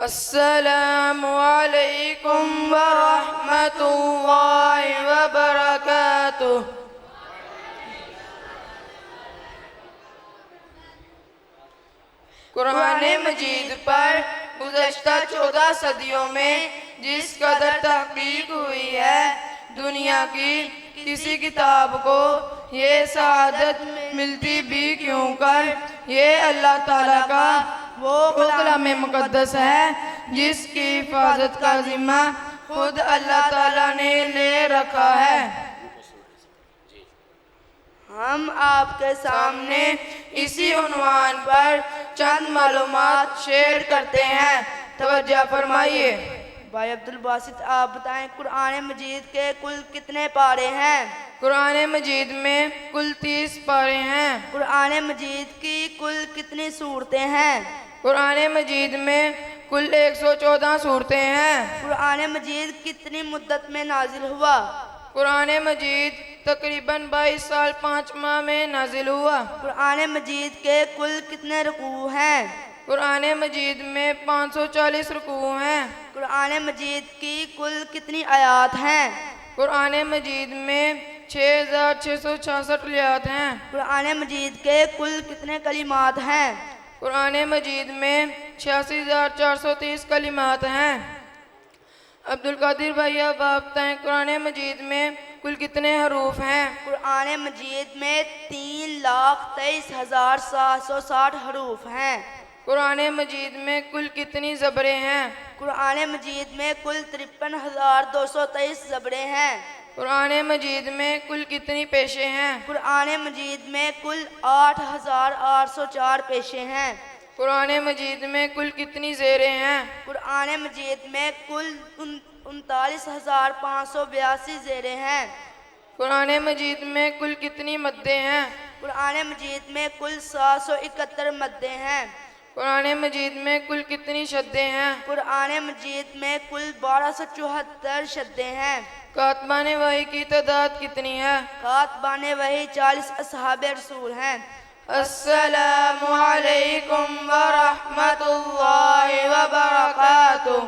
السلام علیکم ورحمۃ اللہ وبرکاتہ۔ قرآن مجید پر گزشتہ 14 صدیوں میں جس قدر تحقیق ہوئی ہے، دنیا کی کسی کتاب کو یہ سعادت ملتی بھی کیوں کر یہ اللہ تعالیٰ کا وہ کلام مقدس ہے جس کی حفاظت کا ذمہ خود اللہ تعالیٰ نے لے رکھا ہے۔ ہم آپ کے سامنے اسی عنوان پر چند معلومات شیئر کرتے ہیں، توجہ فرمائیے۔ بھائی عبدالباسط آپ بتائیں قرآن مجید کے کل کتنے پارے ہیں؟ قرآن مجید میں کل 30 پارے ہیں۔ قرآن مجید کی کل کتنی سورتیں ہیں؟ قرآن مجید میں کل 114 سورتیں ہیں۔ قرآن مجید کتنی مدت میں نازل ہوا؟ قرآن مجید تقریباً 22 سال 5 ماہ میں نازل ہوا۔ قرآن مجید کے کل کتنے رکوع ہیں؟ قرآن مجید میں 540 رکوع ہیں۔ قرآن مجید کی کل کتنی آیات ہیں؟ قرآن مجید میں 6666 آیات ہیں۔ قرآن مجید کے کل کتنے کلمات ہیں؟ قرآن مجید میں 86430 کلمات ہیں۔ عبدالقادر بھائی اب آپ بتائیں قرآن مجید میں کل کتنے حروف ہیں؟ قرآن مجید میں 3,23,760 حروف ہیں۔ قرآن مجید میں کل کتنی زبریں ہیں؟ قرآن مجید میں کل 53,223 زبریں ہیں۔ قرآن مجید میں کل کتنی پیشیں ہیں؟ قرآن مجید میں کل 8,804 پیشیں ہیں۔ قرآن مجید میں کل کتنی زیریں ہیں؟ قرآن مجید میں کل 39,582 زیریں ہیں۔ قرآن مجید میں کل کتنی مدیں ہیں؟ قرآن مجید میں کل 771 مدیں ہیں۔ قرآن مجید میں کل کتنی شدیں ہیں؟ قرآن مجید میں کل 1274 شدیں ہیں۔ کاتبان وحی کی تعداد کتنی ہے؟ کاتبان وحی 40 اصحاب رسول ہیں۔ السلام علیکم ورحمۃ اللہ وبرکاتہ۔